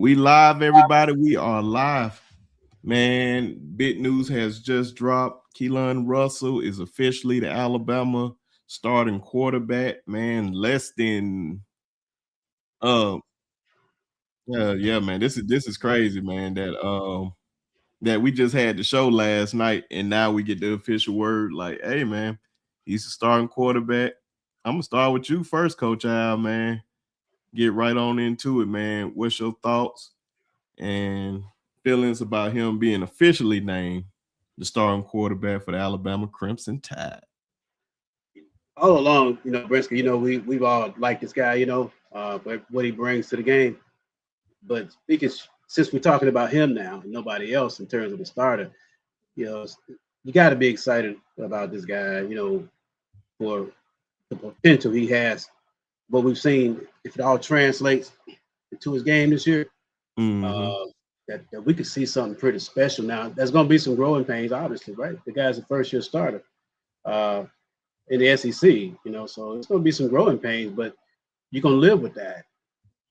We live, everybody. We are live. Man, big news has just dropped. Keelon Russell is officially the Alabama starting quarterback. Man, less than uh yeah, man. This is crazy, man. That we just had the show last night and now we get the official word like, hey man, he's the starting quarterback. I'm gonna start with you first, Coach Al, man. Get right on into it, man. What's your thoughts and feelings about him being officially named the starting quarterback for the Alabama Crimson Tide? All along, Briscoe, we've all liked this guy, but what he brings to the game. But since we're talking about him now, and nobody else in terms of the starter, you got to be excited about this guy, for the potential he has. What we've seen, if it all translates into his game this year, that we could see something pretty special. Now, there's going to be some growing pains, obviously, right? The guy's a first-year starter in the SEC, so it's going to be some growing pains, but you're going to live with that.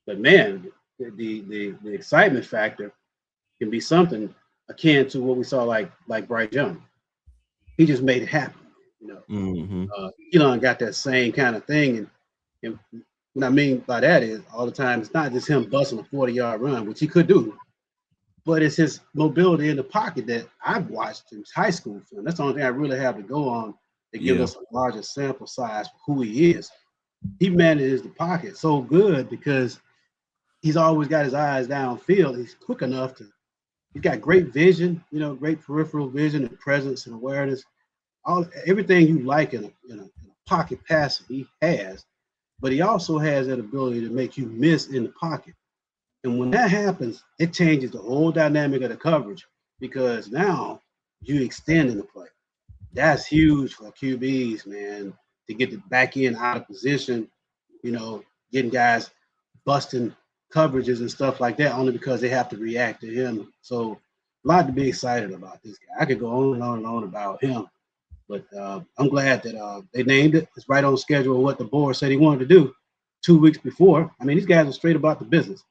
But man, the excitement factor can be something akin to what we saw like Bryce Young. He just made it happen. Keelon got that same kind of thing, and what I mean by that is all the time it's not just him busting a 40-yard run, which he could do, but it's his mobility in the pocket that I've watched in high school film. That's the only thing I really have to go on to give us a larger sample size for who he is. He manages the pocket so good because he's always got his eyes downfield. He's quick enough he's got great vision, great peripheral vision and presence and awareness. Everything you like in a pocket passer, he has, but he also has that ability to make you miss in the pocket. And when that happens, it changes the whole dynamic of the coverage because now you extend in the play. That's huge for QBs, man, to get the back end out of position, getting guys busting coverages and stuff like that only because they have to react to him. So a lot to be excited about this guy. I could go on and on and on about him, but I'm glad that they named it. It's right on schedule with what the board said he wanted to do 2 weeks before. I mean, these guys are straight about the business.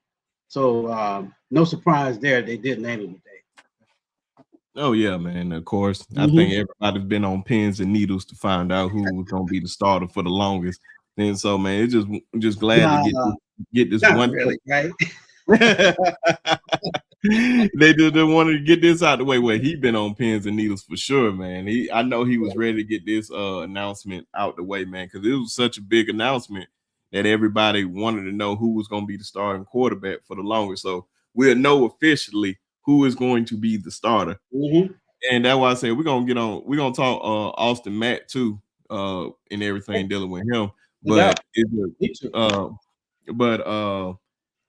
So no surprise there. They did name him today. Oh yeah, man. Of course, I think everybody's been on pins and needles to find out who was gonna be the starter for the longest. And so, man, it's just glad to get this one. Really, right? They just wanted to get this out the way. Well, he been on pins and needles for sure, man. I know he was ready to get this announcement out the way, man, because it was such a big announcement that everybody wanted to know who was going to be the starting quarterback for the longest. So we'll know officially who is going to be the starter. And that's why I said we're gonna talk Austin Mack too, and everything dealing with him. But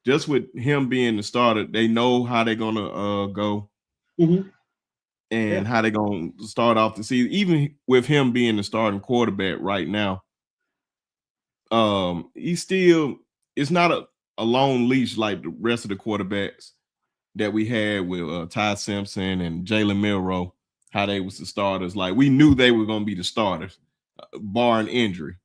just with him being the starter, they know how they're gonna go and how they're gonna start off the season. Even with him being the starting quarterback right now, it's not a long leash like the rest of the quarterbacks that we had with Ty Simpson and Jalen Milroe, how they was the starters. Like we knew they were gonna be the starters, barring injury.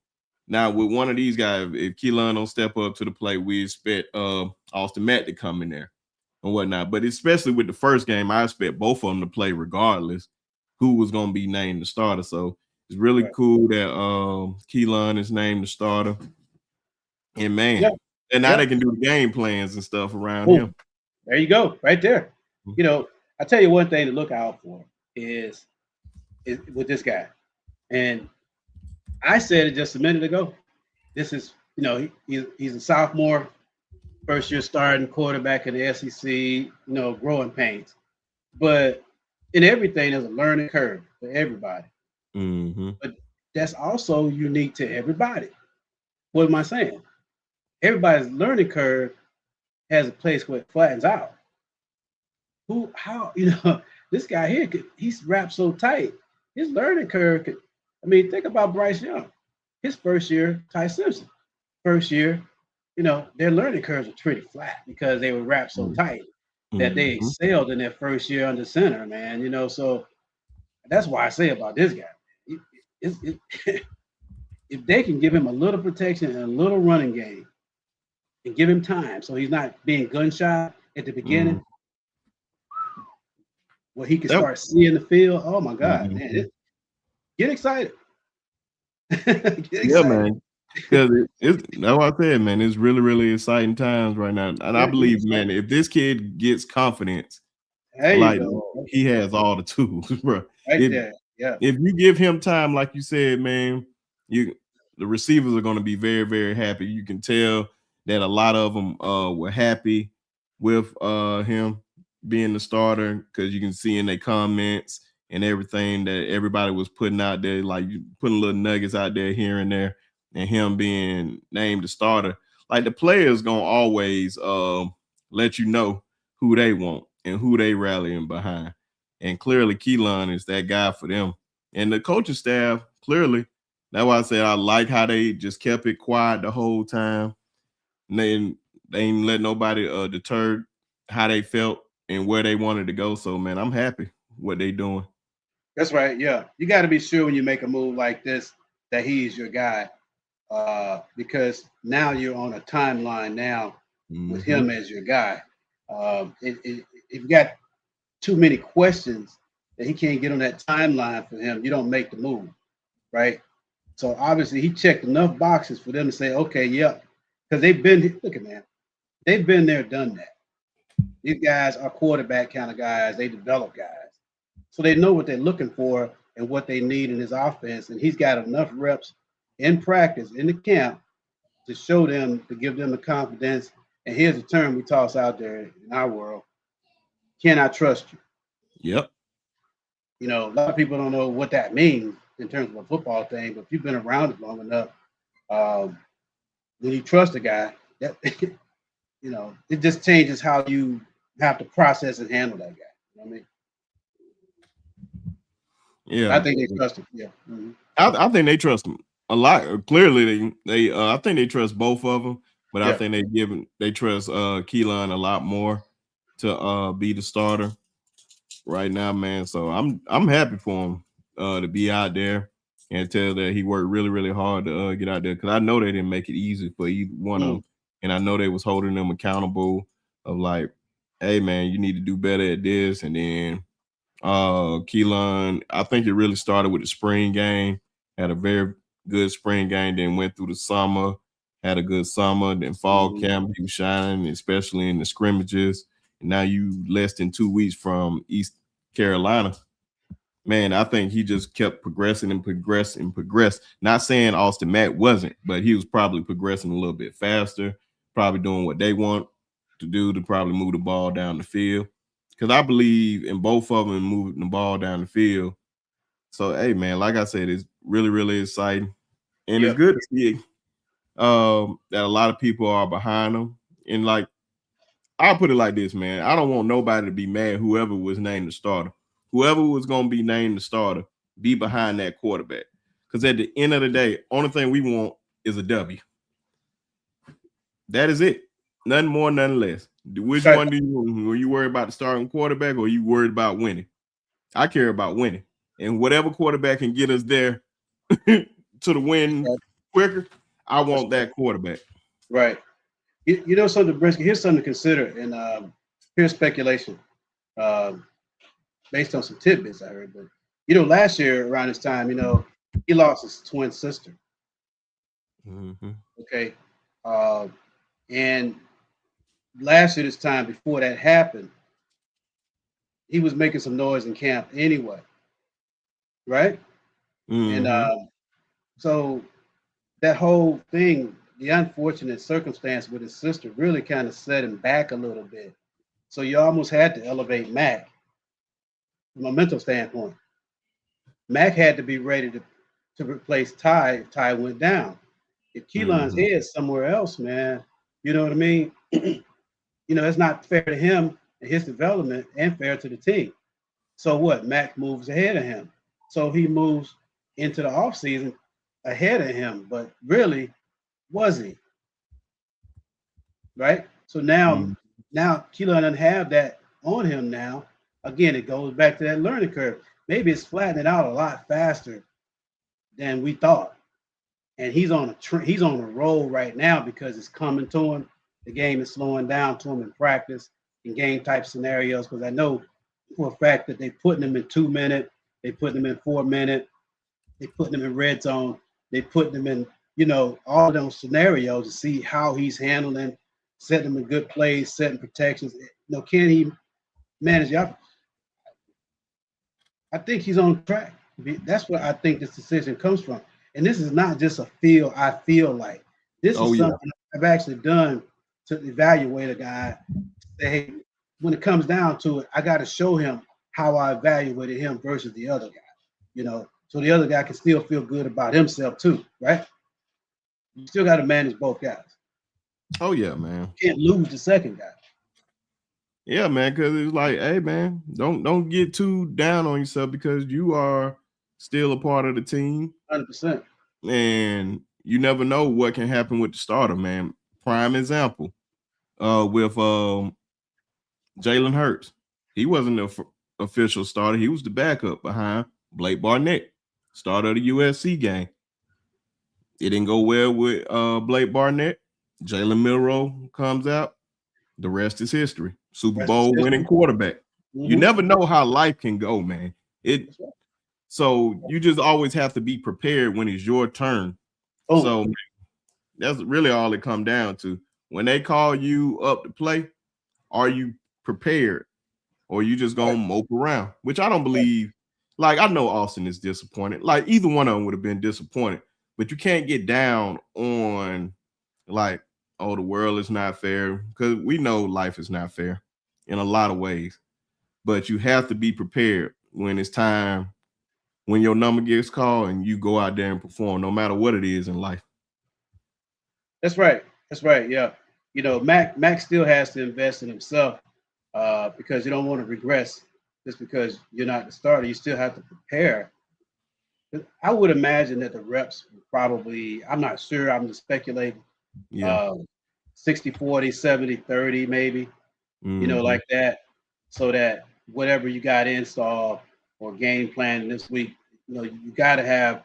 Now with one of these guys, if Keelon don't step up to the plate, we expect Austin Mack to come in there and whatnot. But especially with the first game, I expect both of them to play regardless who was going to be named the starter. So it's really cool that Keelon is named the starter. And man, and now they can do the game plans and stuff around him. There you go, right there. I tell you one thing to look out for is with this guy, and I said it just a minute ago. This is, he's a sophomore, first year starting quarterback in the SEC, growing pains. But in everything, there's a learning curve for everybody. But that's also unique to everybody. What am I saying? Everybody's learning curve has a place where it flattens out. This guy here, he's wrapped so tight. His learning curve think about Bryce Young. His first year, Ty Simpson. First year, their learning curves are pretty flat because they were wrapped so tight that they excelled in their first year under center, man. So that's why I say about this guy. If they can give him a little protection and a little running game and give him time so he's not being gun shy, at the beginning, Mm. where he can That, start seeing the field. Oh my God, man! mhm. Get excited. Get Yeah, excited. man. Because it's that's what I said, man. It's really, really exciting times right now. And I Get believe, excited. man, if this kid gets confidence, There you like go. he has all the tools, bro. Right If there. Yeah. if you give him time, like you said, man, you the receivers are going to be very, very happy. You can tell that a lot of them were happy with him being the starter because you can see in their comments and everything that everybody was putting out there, like you putting little nuggets out there here and there, and him being named the starter. Like the players gonna always let you know who they want and who they rallying behind. And clearly Keelon is that guy for them. And the coaching staff, clearly, that's why I said I like how they just kept it quiet the whole time. And they ain't let nobody deter how they felt and where they wanted to go. So man, I'm happy what they doing. That's right. Yeah. You got to be sure when you make a move like this that he's your guy, because now you're on a timeline now with Mm-hmm. him as your guy. If you got too many questions that he can't get on that timeline for him, you don't make the move, right? So obviously he checked enough boxes for them to say, okay, yep, because they've been look at man, they've been there, done that. These guys are quarterback kind of guys. They develop guys, so they know what they're looking for and what they need in his offense. And he's got enough reps in practice in the camp to show them to give them the confidence. And here's the term we toss out there in our world: "Can I trust you?" Yep. You know, a lot of people don't know what that means in terms of a football thing, but if you've been around it long enough, um, when you trust a guy, that it just changes how you have to process and handle that guy. You know what I mean? I Yeah. think they trust him. Yeah. Mm-hmm. I think they trust him a lot. Clearly, they I think they trust both of them, but I Yeah. think they trust Keelan a lot more to be the starter right now, man. So I'm happy for him to be out there and tell that he worked really, really hard to get out there because I know they didn't make it easy for either one of Mm. them, and I know they was holding them accountable of like, hey man, you need to do better at this, and then Keelan, I think it really started with the spring game. Had a very good spring game, then went through the summer, had a good summer, then fall Mm-hmm. camp, he was shining, especially in the scrimmages. And now you less than 2 weeks from East Carolina. Man, I think he just kept progressing and progressing and progressed. Not saying Austin Mack wasn't, but he was probably progressing a little bit faster, probably doing what they want to do to probably move the ball down the field. Because I believe in both of them moving the ball down the field. So, hey, man, like I said, it's really, really exciting. And it's Yep. good to see that a lot of people are behind them. And like, I'll put it like this, man. I don't want nobody to be mad whoever was named the starter. Whoever was going to be named the starter, be behind that quarterback. Because at the end of the day, only thing we want is a W. That is it. Nothing more, nothing less. Which Right. one do you want? Are you worried about the starting quarterback or are you worried about winning? I care about winning. And whatever quarterback can get us there to the That's win right. quicker, I That's want right. that quarterback. Right. You know something, Brisket? Here's something to consider, and here's speculation um, based on some tidbits I heard. But last year around this time, he lost his twin sister. Mm-hmm. Okay, uh, and last year this time before that happened, he was making some noise in camp anyway, right? And Mm-hmm. so that whole thing, the unfortunate circumstance with his sister, really kind of set him back a little bit. So you almost had to elevate Mac from a mental standpoint. Mac had to be ready to replace Ty if Ty went down. If Keelan's Mm-hmm. head somewhere else, man, you know what I mean? It's not fair to him and his development and fair to the team. So what? Mac moves ahead of him. So he moves into the offseason ahead of him. But really, was he? Right? So now, Mm-hmm. now Keelan doesn't have that on him now. Again, it goes back to that learning curve. Maybe it's flattening out a lot faster than we thought. And he's on a roll right now because it's coming to him. The game is slowing down to him in practice. in game type scenarios because I know for a fact that they putting him in 2 minute, they putting him in 4 minute, they putting him in red zone, they putting him in all of those scenarios to see how he's handling, setting him in good plays, setting protections. Can he manage? I think he's on track. That's where I think this decision comes from. And this is not just a feel. I feel like this is something I've actually done to evaluate a guy. Say, hey, when it comes down to it, I got to show him how I evaluated him versus the other guy. So the other guy can still feel good about himself too, right? You still got to manage both guys. Oh yeah, man. You can't lose the second guy. Yeah, man, because it's like, hey, man, don't get too down on yourself because you are still a part of the team. 100%. And you never know what can happen with the starter, man. Prime example with Jalen Hurts. He wasn't the official starter. He was the backup behind Blake Barnett, starter of the USC game. It didn't go well with Blake Barnett. Jalen Milroe comes out. The rest is history. Super Bowl winning quarterback. Mm-hmm. You never know how life can go, man. So you just always have to be prepared when it's your turn. Oh. So that's really all it comes down to. When they call you up to play, are you prepared? Or you just gonna mope around? Which I don't believe. Like, I know Austin is disappointed. Like, either one of them would have been disappointed. But you can't get down on, like, oh, the world is not fair, because we know life is not fair in a lot of ways. But you have to be prepared when it's time, when your number gets called and you go out there and perform, no matter what it is in life. That's right. Yeah. Mac still has to invest in himself because you don't want to regress just because you're not the starter. You still have to prepare. I would imagine that the reps probably, I'm not sure, I'm just speculating. Yeah. 60-40, 70-30 maybe, like that, so that whatever you got installed or game plan this week, you got to have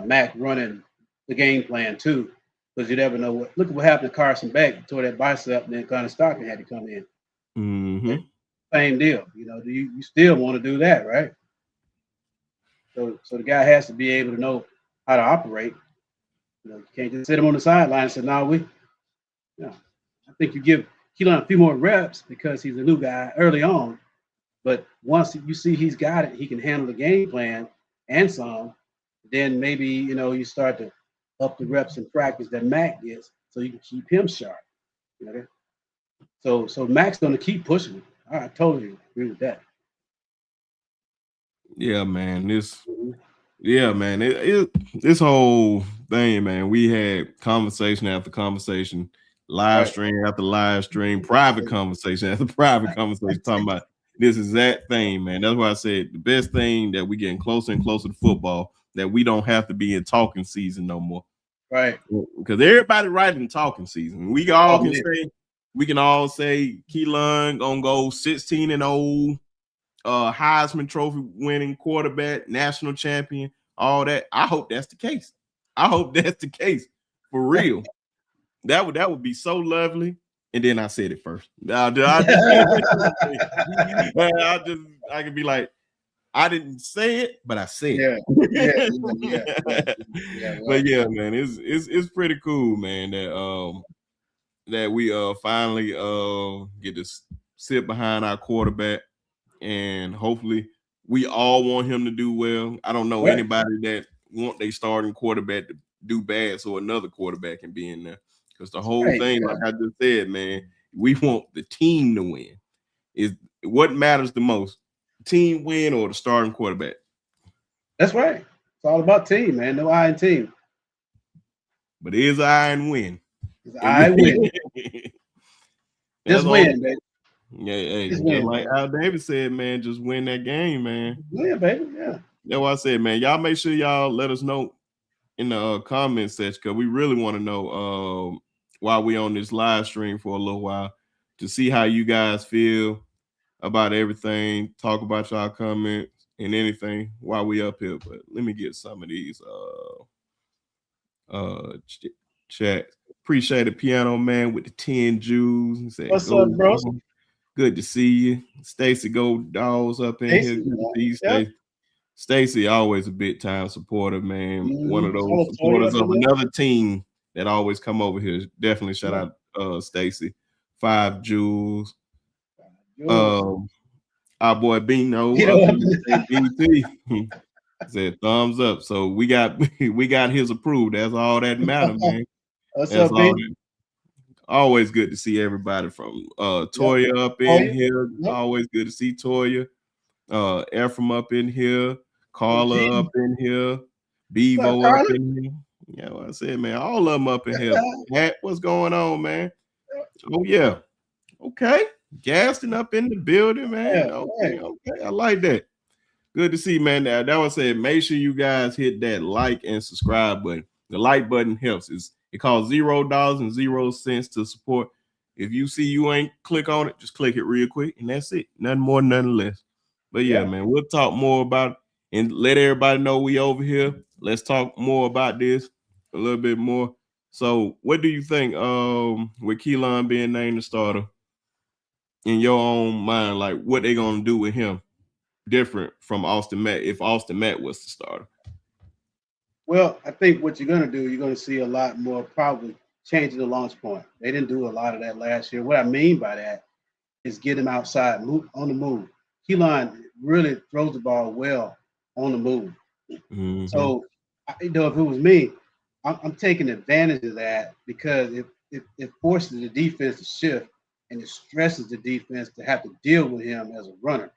Mac running the game plan too, because you never know look at what happened to Carson Beck. He tore that bicep, and then Connor Stockton had to come in. Mm-hmm. Same deal. You still want to do that, right? So the guy has to be able to know how to operate. You can't just sit him on the sideline and say, I think you give Keelon a few more reps because he's a new guy early on. But once you see he's got it, he can handle the game plan and some, then maybe, you start to up the reps in practice that Mac gets so you can keep him sharp. So Mac's going to keep pushing him. I totally agree with that. Yeah, man. This whole thing, man, we had conversation after conversation, live stream after live stream, private conversation after private conversation, talking about this exact thing, man. That's why I said the best thing that we getting closer and closer to football, that we don't have to be in talking season no more. Right. Because everybody right in talking season. We all can all say Keelon gonna go 16-0. Heisman Trophy winning quarterback, national champion, all that. I hope that's the case. For real. That would be so lovely. And then I said it first. I could be like, I didn't say it, but I said it. Yeah. But yeah, man, it's pretty cool, man, that we finally get to sit behind our quarterback. And hopefully we all want him to do well. I don't know anybody that want their starting quarterback to do bad so another quarterback can be in there. Because the whole thing, like I just said, man, we want the team to win. Is what matters the most, team win or the starting quarterback? That's right. It's all about team, man. No I in team. But it is I and win. I win. Just win, baby. Yeah, hey, just like Al Davis said, man, just win that game, man. Yeah, baby. Yeah. That's what I said, man. Y'all make sure y'all let us know in the comment section, because we really want to know while we on this live stream for a little while, to see how you guys feel about everything. Talk about y'all comments and anything while we up here. But let me get some of these chat. Appreciate the piano man with the 10 Jews. What's up, bro? Good to see you. Stacy Go Dolls up in here. Casey, Good to see you, yep. Stacy. Stacy, always a big time supporter, man. One of those Oh, Toya supporters up of in there. another team that always come over here. Definitely shout out Stacy. 5 Jules. Jules. Our boy Bino You up know, here say BT. Said thumbs up. So we got we got his approved. That's all that matter, man. what's That's up, all B? that. Always good to see everybody from Yep. Toya up in Toya. here. Yep. Always good to see Toya. Ephraim up in here, Oh, Carla gee. up in here, What's up, Bevo up Carla? in here. Yeah, what I said, man, all of them up in here. Hat, what's going on, man? Oh yeah, okay. Gaston up in the building, man. Yeah, Okay, right. okay, I like that. Good to see, man. That was said. Make sure you guys hit that like and subscribe button. The like button helps. It costs $0.00 to support. If you see you ain't click on it, just click it real quick, and that's it. Nothing more, nothing less. But yeah, man, we'll talk more about it and let everybody know we over here. Let's talk more about this a little bit more. So, what do you think with Keelon being named the starter in your own mind? Like, what they gonna do with him different from Austin Mack if Austin Mack was the starter? Well, I think what you're going to do, you're going to see a lot more probably changing the launch point. They didn't do a lot of that last year. What I mean by that is get him outside, move on the move. Keelon really throws the ball well on the move. Mm-hmm. So, if it was me, I'm taking advantage of that because it forces the defense to shift and it stresses the defense to have to deal with him as a runner.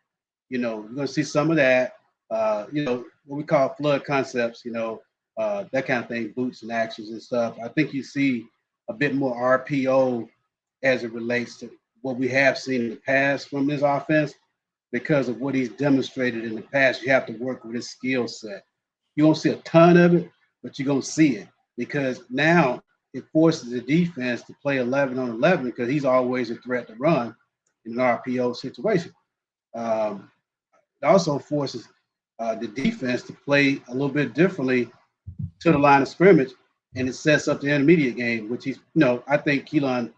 You're going to see some of that. What we call flood concepts. That kind of thing, boots and actions and stuff. I think you see a bit more RPO as it relates to what we have seen in the past from this offense because of what he's demonstrated in the past. You have to work with his skill set. You won't see a ton of it, but you're going to see it because now it forces the defense to play 11 on 11 because he's always a threat to run in an RPO situation. It also forces the defense to play a little bit differently to the line of scrimmage, and it sets up the intermediate game, which I think Keelon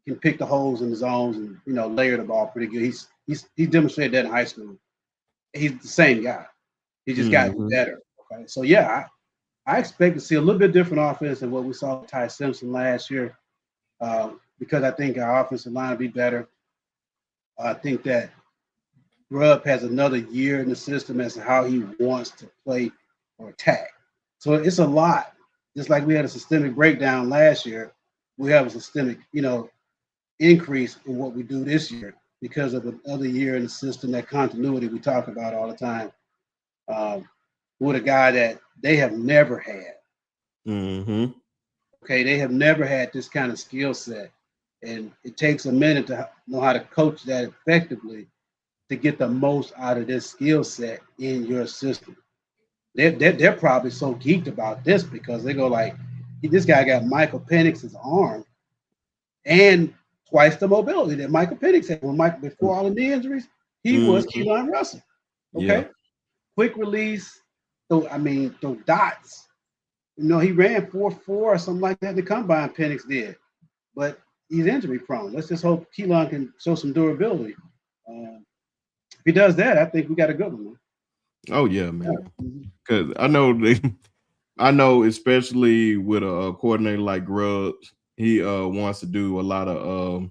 can pick the holes in the zones and layer the ball pretty good. He demonstrated that in high school. He's the same guy. He just gotten better. Okay, so yeah, I expect to see a little bit different offense than what we saw with Ty Simpson last year, because I think our offensive line will be better. I think that Grubb has another year in the system as to how he wants to play or attack. So it's a lot. Just like we had a systemic breakdown last year, we have a systemic, increase in what we do this year because of another year in the system, that continuity we talk about all the time, with a guy that they have never had. Mm-hmm. Okay, they have never had this kind of skill set. And it takes a minute to know how to coach that effectively to get the most out of this skill set in your system. They're probably so geeked about this because they go like, this guy got Michael Penix's arm and twice the mobility that Michael Penix had. Before all the knee injuries, he was Keelon Russell. Okay, quick release. Throw dots. He ran 4.4 or something like that in the combine. Penix did, but he's injury prone. Let's just hope Keelon can show some durability. If he does that, I think we got a good one. Man. Oh yeah, man. Because I know, especially with a coordinator like Grubbs, he wants to do a lot of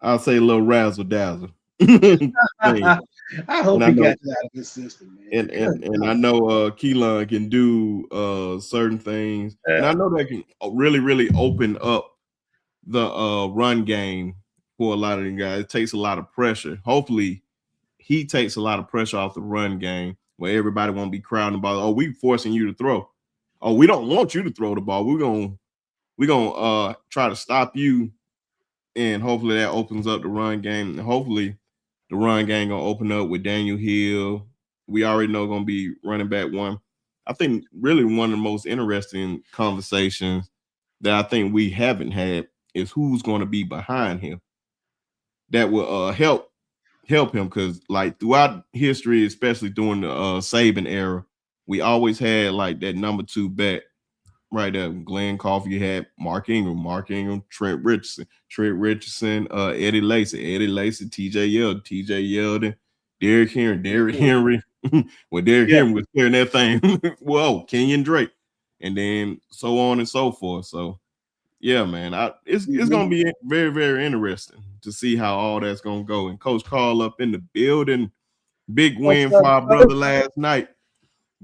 I'll say a little razzle dazzle. I hope he got that out of his system, man. And I know Keelon can do certain things, and I know that can really, really open up the run game for a lot of the guys. It takes a lot of pressure. Hopefully, he takes a lot of pressure off the run game where everybody won't be crowding the ball. Oh, we forcing you to throw. Oh, we don't want you to throw the ball. We're gonna try to stop you, and hopefully that opens up the run game. And hopefully the run game gonna open up with Daniel Hill. We already know gonna be running back one. I think really one of the most interesting conversations that I think we haven't had is who's going to be behind him. That will help him because like throughout history, especially during the Saban era, we always had like that number 2 back right there. Glenn Coffey, you had Mark Ingram, Trent Richardson, Eddie Lacy, TJ Yeldon, Derrick Henry. Well, Derrick Yeah. Henry was clearing that thing. Whoa, Kenyon Drake, and then so on and so forth. So yeah, man, it's gonna be very, very interesting to see how all that's gonna go. And Coach Carl up in the building, big win for our brother last night.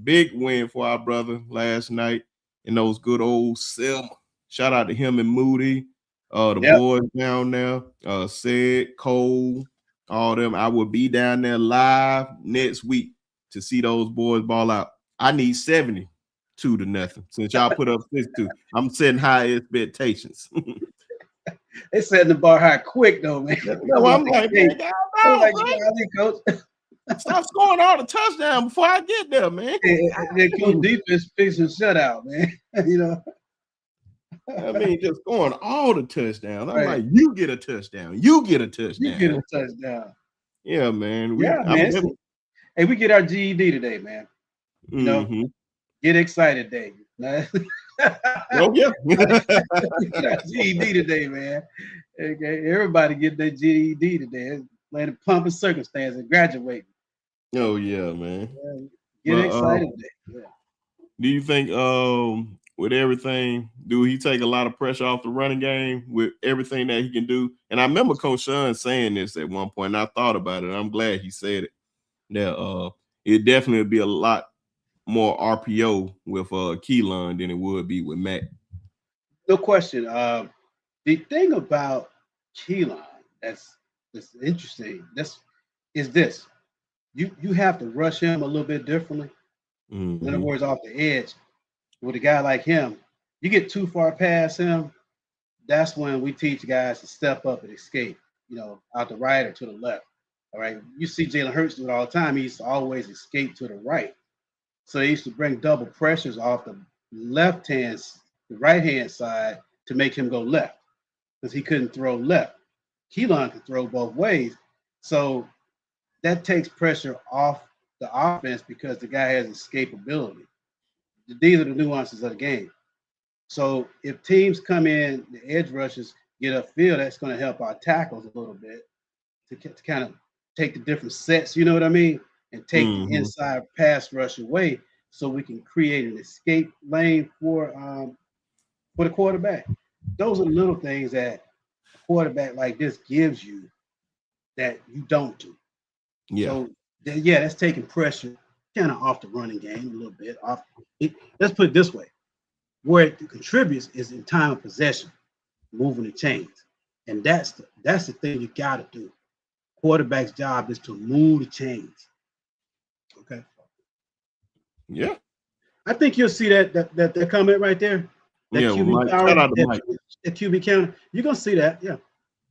Big win for our brother last night in those good old Selma. Shout out to him and Moody, the boys down there, Said, Cole, all them. I will be down there live next week to see those boys ball out. I need 72 to nothing. Since y'all put up 62, I'm setting high expectations. They setting the bar high quick though, man. No, I'm like, man, Coach. Stop scoring all the touchdowns before I get there, man. And Coach defense fixing shutout, man. You know. I mean, just scoring all the touchdowns. I'm like, you get a touchdown. You get a touchdown. You get a touchdown. Yeah, man. Man. Hey, we get our GED today, man. You know, get excited day. Oh, yeah. GED today, man. Okay, everybody get their GED today. Playing a pumping circumstance and graduating. Oh, yeah, man. Get excited today. Yeah. Do you think with everything, do he take a lot of pressure off the running game with everything that he can do? And I remember Coach Sean saying this at one point, and I thought about it. I'm glad he said it. That it definitely would be a lot more RPO with Keelon than it would be with Matt. No question. The thing about Keelon that's interesting. Is this. You have to rush him a little bit differently. In other words, off the edge. With a guy like him, you get too far past him, that's when we teach guys to step up and escape, you know, out the right or to the left. All right. You see Jalen Hurts do it all the time. He used to always escape to the right. So he used to bring double pressures off the right-hand side to make him go left because he couldn't throw left. Keelon could throw both ways. So that takes pressure off the offense because the guy has escapability. These are the nuances of the game. So if teams come in, the edge rushes get upfield, that's going to help our tackles a little bit to kind of take the different sets, you know what I mean? And take the inside pass rush away so we can create an escape lane for the quarterback. Those are little things that a quarterback like this gives you that you don't do. Yeah. So, that's taking pressure kind of off the running game a little bit. Let's put it this way. Where it contributes is in time of possession, moving the chains. And that's the thing you got to do. Quarterback's job is to move the chains. Okay. Yeah. I think you'll see that comment right there. That QB power, that QB counter. You're going to see that. Yeah.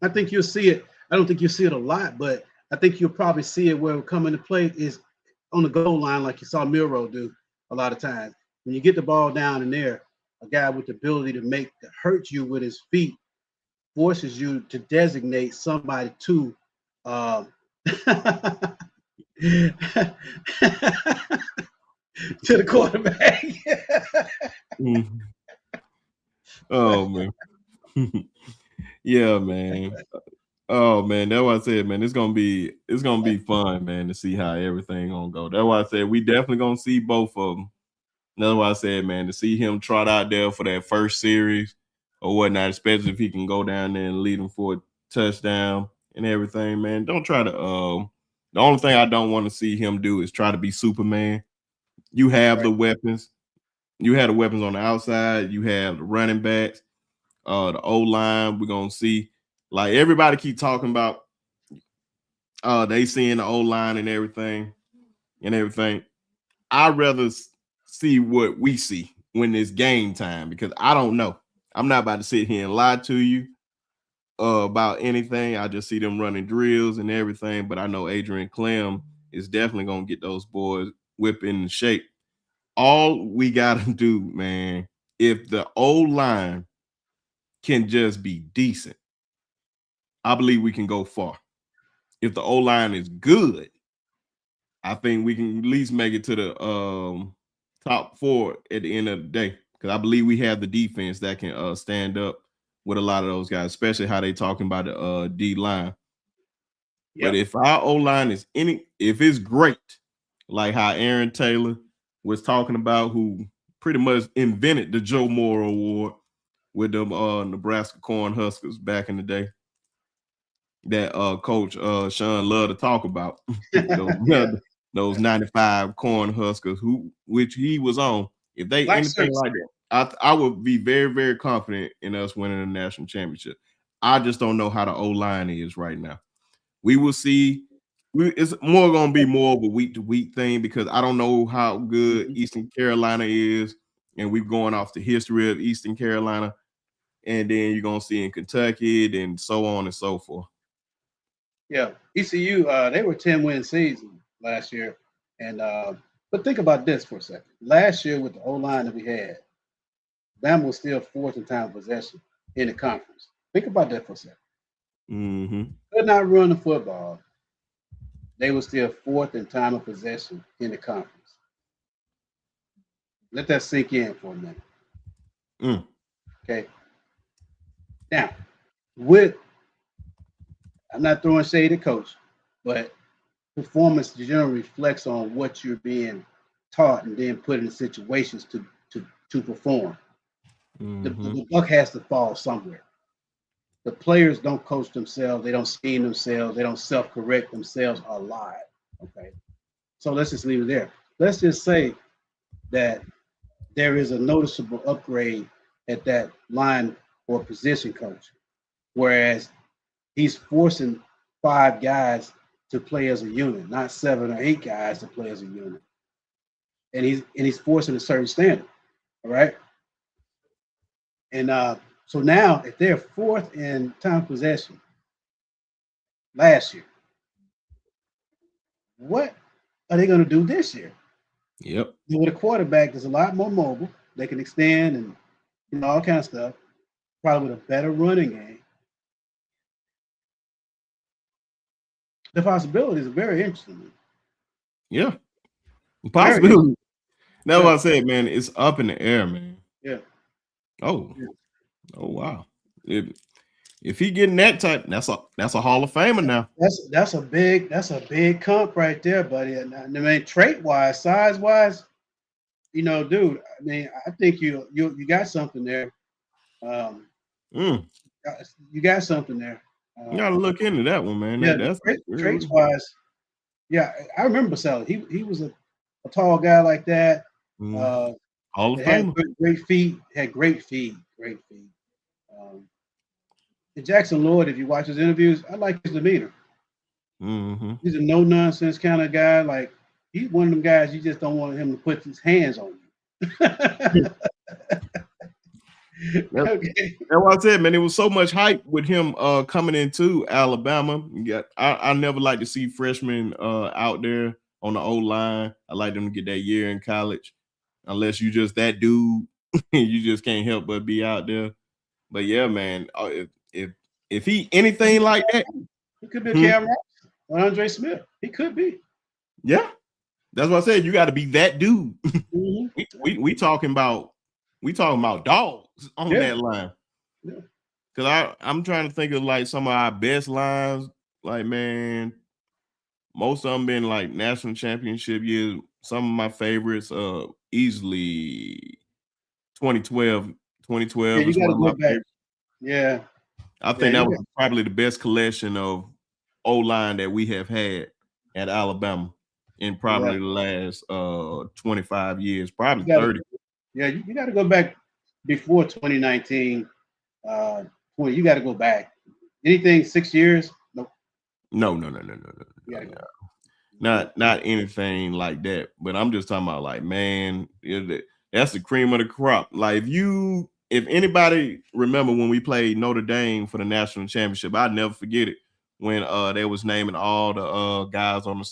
I think you'll see it. I don't think you'll see it a lot, but I think you'll probably see it where it will come into play is on the goal line, like you saw Miro do a lot of times. When you get the ball down in there, a guy with the ability to hurt you with his feet forces you to designate somebody to to the quarterback. Oh man. Yeah, man. Oh man, that's why I said, man, it's gonna be fun, man, to see how everything gonna go. That's why I said we definitely gonna see both of them. That's why I said, man, to see him trot out there for that first series or whatnot, especially if he can go down there and lead them for a touchdown and everything, man. Don't try to the only thing I don't want to see him do is try to be Superman. You have the weapons. You have the weapons on the outside. You have the running backs, the O-line. We're gonna see. Like everybody keep talking about they seeing the O-line and everything. I'd rather see what we see when it's game time because I don't know. I'm not about to sit here and lie to you about anything. I just see them running drills and everything, but I know Adrian Clem is definitely going to get those boys whipping in shape. All we got to do, man, if the O-line can just be decent, I believe we can go far. If the O-line is good, I think we can at least make it to the top 4 at the end of the day. because I believe we have the defense that can stand up with a lot of those guys, especially how they talking about the D line. But if our O line is if it's great, like how Aaron Taylor was talking about, who pretty much invented the Joe Moore Award with them Nebraska Cornhuskers back in the day, that Coach Sean loved to talk about. those 95 Cornhuskers which he was on. If they Black anything shirts. like that, I would be very, very confident in us winning a national championship. I just don't know how the O line is right now. We will see. It's more going to be more of a week to week thing, because I don't know how good Eastern Carolina is, and we're going off the history of Eastern Carolina, and then you're going to see in Kentucky, and so on and so forth. Yeah, ECU, they were 10-win season last year, and but think about this for a second. Last year with the O line that we had, Bama was still fourth in time of possession in the conference. Think about that for a second. Mm-hmm. Could not run the football. They were still fourth in time of possession in the conference. Let that sink in for a minute. Okay. Now, I'm not throwing shade at coach, but performance generally reflects on what you're being taught and then put in situations to perform. The buck has to fall somewhere. The players don't coach themselves. They don't scheme themselves. They don't self-correct themselves a lot. Okay. So let's just leave it there. Let's just say that there is a noticeable upgrade at that line or position coach, whereas he's forcing 5 guys to play as a unit, not 7 or 8 guys to play as a unit. And he's forcing a certain standard. All right. And so now, if they're fourth in time possession last year, what are they going to do this year? Yep. With a quarterback that's a lot more mobile, they can extend and all kind of stuff, probably with a better running game. The possibilities are very interesting. Yeah. Possibility. That's what I said, man. It's up in the air, man. Yeah. Oh. Yeah. Oh, wow. If he getting that type, that's a Hall of Famer now. That's a big comp right there, buddy. And I mean, trait wise, size wise, dude. I mean, I think you got something there. You got something there. You gotta look into that one, man. Yeah, That's traits wise. Yeah, I remember Sally. He was a tall guy like that. Hall of Famer. Famer. Great feet. Had great feet. And Jackson Lloyd, if you watch his interviews, I like his demeanor. He's a no nonsense kind of guy. Like, he's one of them guys you just don't want him to put his hands on you. Okay. That's what I said, man. It was so much hype with him coming into Alabama. I never like to see freshmen out there on the O line. I like them to get that year in college, unless you just that dude. You just can't help but be out there. But yeah, man, if he anything like that, he could be a Cam Ross or Andre Smith. He could be. Yeah, that's what I said. You got to be that dude. We talking about dogs on that line. Because I'm trying to think of like some of our best lines. Like, man, most of them been like national championship years. Some of my favorites, easily 2012. 2012 is one of my favorites. Yeah. I think that was probably the best collection of O-line that we have had at Alabama in probably the last 25 years, probably 30. Yeah, you got to go back before 2019. You got to go back. Anything 6 years? No. Not anything like that. But I'm just talking about, like, man, that's the cream of the crop. Like, if anybody remember when we played Notre Dame for the national championship, I'll never forget it when they was naming all the guys on the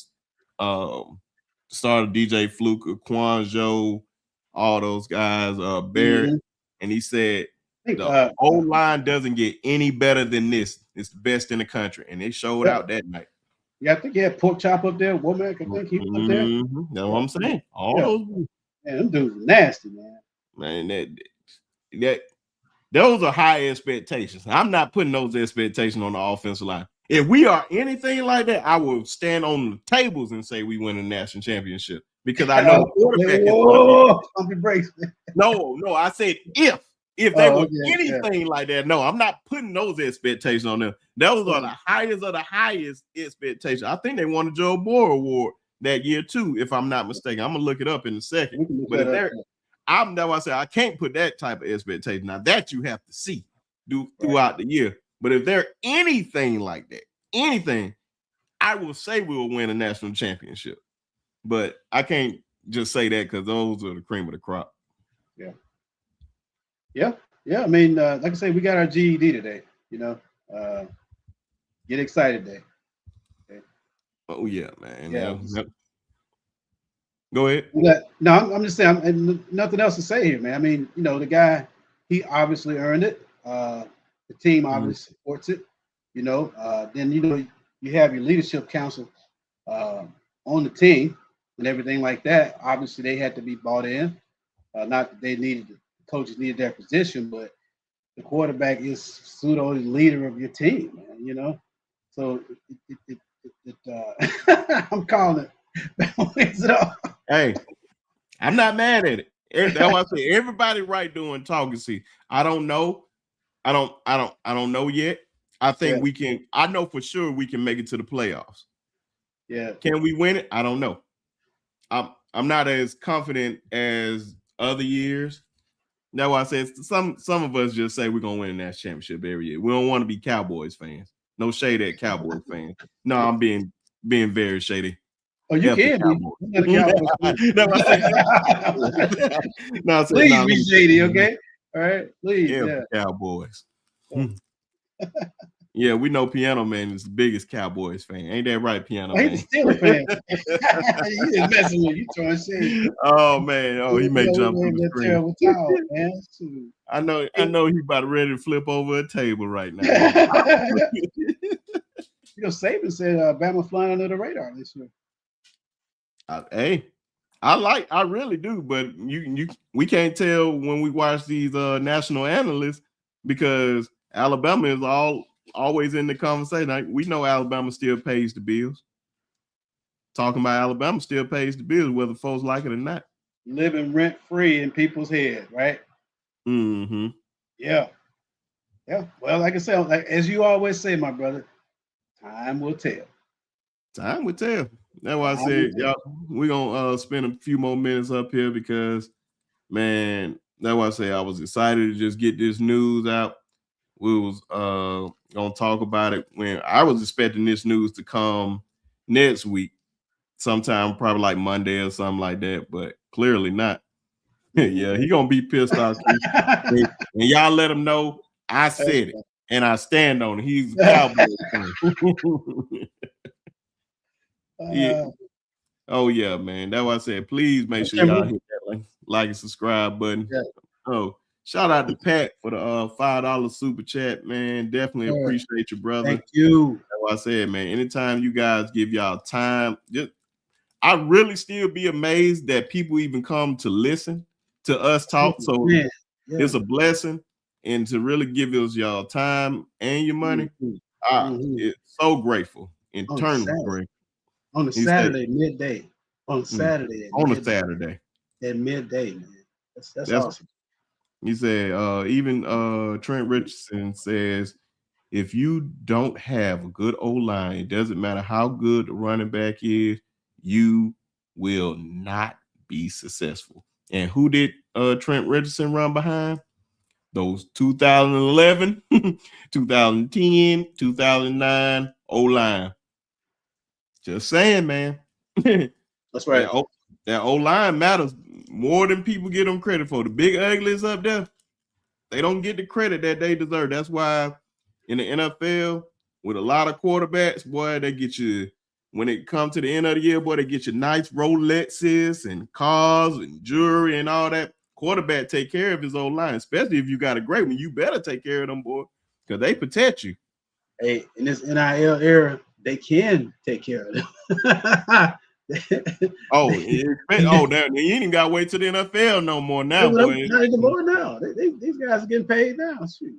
start of DJ Fluke, Quanjo, all those guys, Barrett, and he said the O-line doesn't get any better than this. It's the best in the country, and it showed out that night. Yeah, I think he had Pork Chop up there. Womack, I think he was up there. That's what I'm saying. All those. Man, them dudes are nasty, man. Man, that those are high expectations. I'm not putting those expectations on the offensive line. If we are anything like that, I will stand on the tables and say we win a national championship because I know the quarterback is going to be. No, I said if they were anything like that. No, I'm not putting those expectations on them. Those are the highest of the highest expectations. I think they won the Joe Boer Award that year too, if I'm not mistaken. I'm gonna look it up in a second. But if they're that's why I say I can't put that type of expectation. Now that you have to see throughout the year. But if they're anything like that, anything, I will say we will win a national championship. But I can't just say that because those are the cream of the crop. Yeah. I mean, like I say, we got our GED today. Get excited day. Okay. Oh yeah, man. Yeah. Go ahead. No, I'm just saying, and nothing else to say here, man. I mean, the guy, he obviously earned it. The team obviously supports it. Then you have your leadership council on the team and everything like that. Obviously, they had to be bought in. Not that the coaches needed their position, but the quarterback is pseudo leader of your team, man. So I'm calling it. Hey, I'm not mad at it. That's why I say everybody right doing talking. See, I don't know. I don't know yet. I think we can. I know for sure we can make it to the playoffs. Yeah. Can we win it? I don't know. I'm not as confident as other years. That's why I said some of us just say we're gonna win a national championship every year. We don't want to be Cowboys fans. No shade at Cowboys fans. No, I'm being very shady. Oh, you can be. No, please be shady, okay? All right, please. Yeah. Cowboys. Yeah, we know Piano Man is the biggest Cowboys fan. Ain't that right, Piano Man? He's still a fan. You just messing with you, throwing shade. Oh man, he may jump through the screen. Terrible towel, man. I know he about ready to flip over a table right now. Saban said Bama flying under the radar this year. Hey, I really do, but we can't tell when we watch these national analysts because Alabama is always in the conversation. We know Alabama still pays the bills. Talking about Alabama still pays the bills, whether folks like it or not. Living rent free in people's head, right? Mm-hmm. Yeah. Well, like I said, as you always say, my brother, time will tell. Time will tell. That's why I said, y'all, we're gonna spend a few more minutes up here because, man, that's why I say I was excited to just get this news out. We was gonna talk about it when I was expecting this news to come next week, sometime probably like Monday or something like that, but clearly not. Yeah, he gonna be pissed off. And y'all let him know I said it and I stand on it. He's a Cowboys fan. Yeah. Oh yeah, man. That's why I said please make sure y'all hit that like and subscribe button. Yeah. Oh, shout out to Pat for the $5 super chat, man. Definitely appreciate you, brother. Thank you. That's what I said, man. Anytime you guys give y'all time, I really still be amazed that people even come to listen to us talk. So it's a blessing, and to really give us y'all time and your money, it's so grateful. Internally grateful. On a Saturday midday. On Saturday. On a Saturday. At midday, man. That's awesome. He said, even Trent Richardson says, if you don't have a good O-line, it doesn't matter how good the running back is, you will not be successful. And who did Trent Richardson run behind? Those 2011, 2010, 2009 O-line. Just saying, man. That's right. That O-line matters more than people give them credit for. The big uglies up there, they don't get the credit that they deserve. That's why in the NFL, with a lot of quarterbacks, boy, they get you, when it comes to the end of the year, boy, they get you nice Rolexes and cars and jewelry and all that. Quarterback take care of his O-line, especially if you got a great one. You better take care of them, boy, because they protect you. Hey, in this NIL era, they can take care of them. Oh, you ain't even got to wait till the NFL no more now, boy. Not anymore now. These guys are getting paid now. Shoot.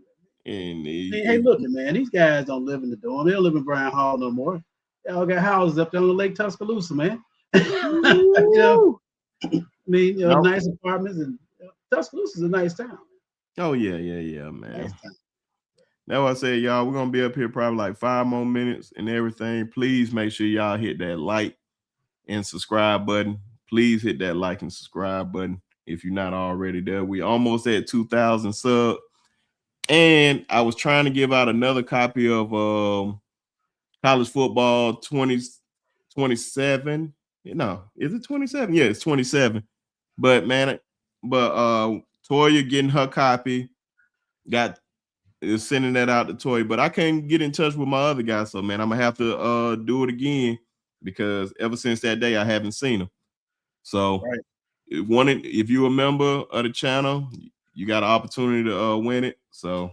And Hey, look, man, these guys don't live in the dorm. They don't live in Bryan Hall no more. They all got houses up there on the Lake Tuscaloosa, man. Nope. Nice apartments, and Tuscaloosa is a nice town. Oh yeah, man. Nice town. That's what I said, y'all. We're gonna be up here probably like 5 more minutes and everything. Please make sure y'all hit that like and subscribe button. Please hit that like and subscribe button if you're not already there. We almost at 2,000 subs. And I was trying to give out another copy of College Football 2027. No, is it 27? Yeah, it's 27. But Toya getting her copy, is sending that out to Toya. But I can't get in touch with my other guy, so man, I'm gonna have to do it again because ever since that day I haven't seen him. So right. If you're a member of the channel, you got an opportunity to win it. So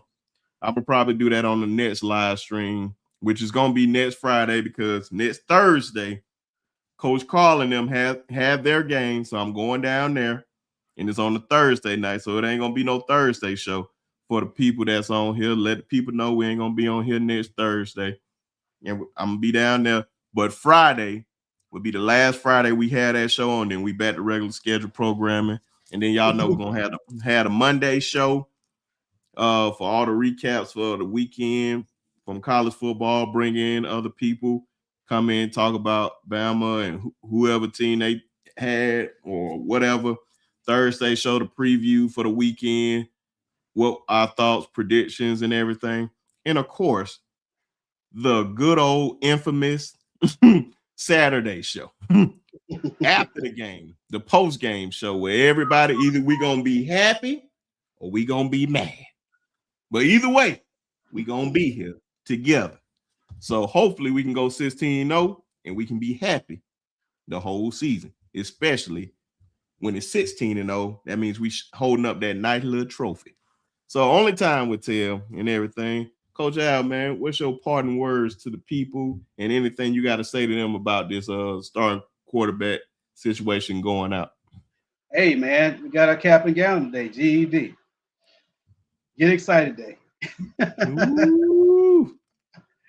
I'm gonna probably do that on the next live stream, which is gonna be next Friday because next Thursday, Coach Carl and them have their game. So I'm going down there, and it's on the Thursday night. So it ain't gonna be no Thursday show for the people that's on here. Let the people know we ain't gonna be on here next Thursday, and I'm gonna be down there. But Friday will be the last Friday we had that show on. Then we back to regular schedule programming, and then y'all know we're gonna have a Monday show. For all the recaps for the weekend from college football, bring in other people, come in, talk about Bama and whoever team they had or whatever. Thursday, show the preview for the weekend, what our thoughts, predictions, and everything. And of course, the good old infamous Saturday show after the game, the post-game show where everybody either we gonna be happy or we gonna be mad. But either way, we gonna be here together. So hopefully we can go 16-0 and we can be happy the whole season, especially when it's 16-0. That means we holding up that nice little trophy. So only time will tell and everything. Coach Al, man, what's your parting words to the people and anything you got to say to them about this starting quarterback situation going out? Hey, man, we got our cap and gown today, GED. Get excited day. Ooh,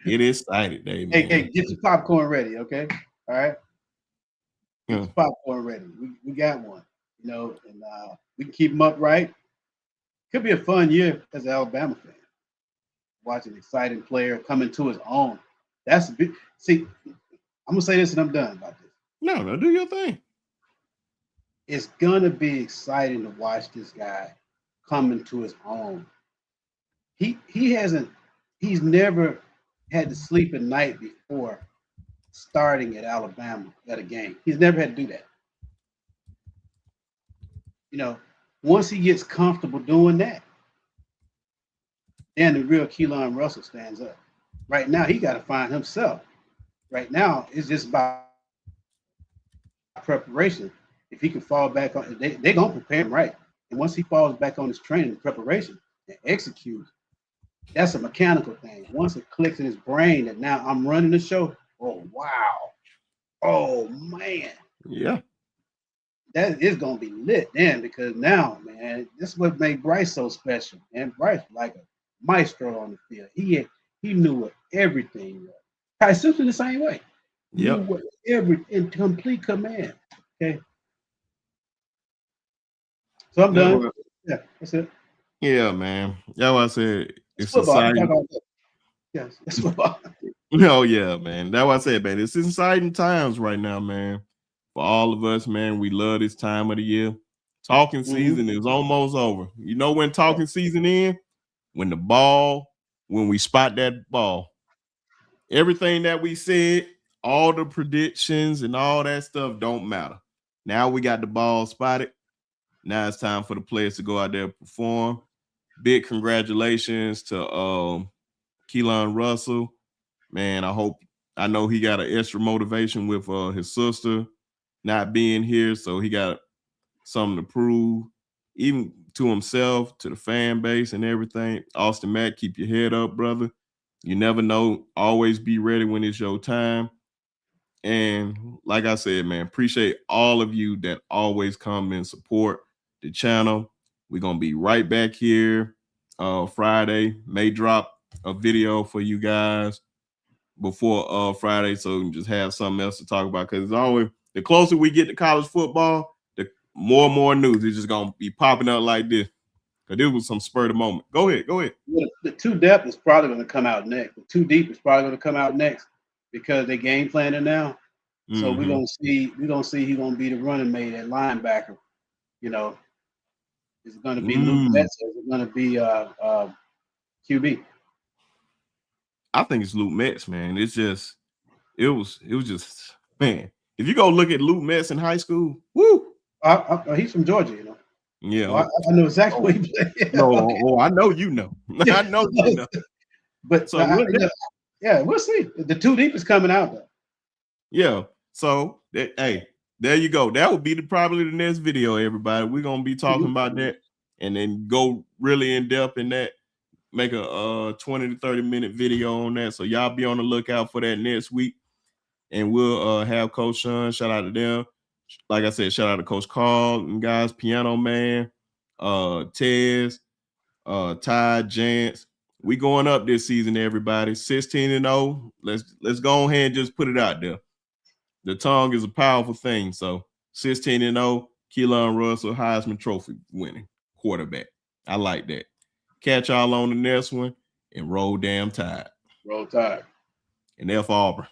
get excited day, man. Hey, get your popcorn ready, okay? All right? Get your popcorn ready. We got one, and we can keep them upright. Could be a fun year as an Alabama fan. Watch an exciting player coming to his own. That's a big. See, I'm gonna say this and I'm done about this. No, do your thing. It's gonna be exciting to watch this guy coming to his own. He's never had to sleep at night before starting at Alabama at a game. He's never had to do that. Once he gets comfortable doing that, then the real Keelon Russell stands up. Right now, he got to find himself. Right now, it's just about preparation. If he can fall back on, they're going to prepare him right. And once he falls back on his training and preparation and executes, that's a mechanical thing. Once it clicks in his brain that now I'm running the show, oh, wow. Oh, man. Yeah. That is going to be lit then because now, man, this is what made Bryce so special. And Bryce like a maestro on the field. He knew what everything was. Ty Simpson the same way. Yeah. In complete command. Okay. So I'm done. Yeah, that's it. Yeah, man. That's what I said. It's football. exciting. Yes, it's football. Oh, yeah, man. That's what I said, man. It's exciting times right now, man. For all of us, man, we love this time of the year. Talking season is almost over. You know when talking season is? When we spot that ball. Everything that we said, all the predictions and all that stuff don't matter. Now we got the ball spotted. Now it's time for the players to go out there and perform. Big congratulations to Keelon Russell. Man, I know he got an extra motivation with his sister not being here, so he got something to prove, even to himself, to the fan base and everything. Austin Mack, keep your head up, brother. You never know. Always be ready when it's your time. And like I said, man, appreciate all of you that always come and support the channel. We're gonna be right back here Friday. May drop a video for you guys before Friday, so we can just have something else to talk about. Because it's always the closer we get to college football, the more and more news is just gonna be popping up like this. Because it was some spur of the moment. Go ahead. The two depth is probably going to come out next. The two deep is probably going to come out next because they game planning now. So we're gonna see he's gonna be the running mate at linebacker. You know, is it gonna be Luke Metz or is it gonna be QB? I think it's Luke Metz, man. It was just, man. If you go look at Luke Metz in high school, woo. He's from Georgia, you know. Yeah, so I know exactly what he played. No, I know you know. I know you know. But so we'll see. The two deep is coming out though. Yeah. So hey, there you go. That would be probably the next video, everybody. We're gonna be talking about that and then go really in depth in that. Make a 20 to 30-minute video on that. So y'all be on the lookout for that next week. And we'll have Coach Sean. Shout out to them. Like I said, shout out to Coach Carl and guys, Piano Man, Tez, Ty, Jance. We going up this season, everybody. 16-0. Let's go ahead and just put it out there. The tongue is a powerful thing. So 16-0, Keelon Russell, Heisman Trophy winning quarterback. I like that. Catch y'all on the next one and roll damn Tide. Roll Tide. And F Auburn.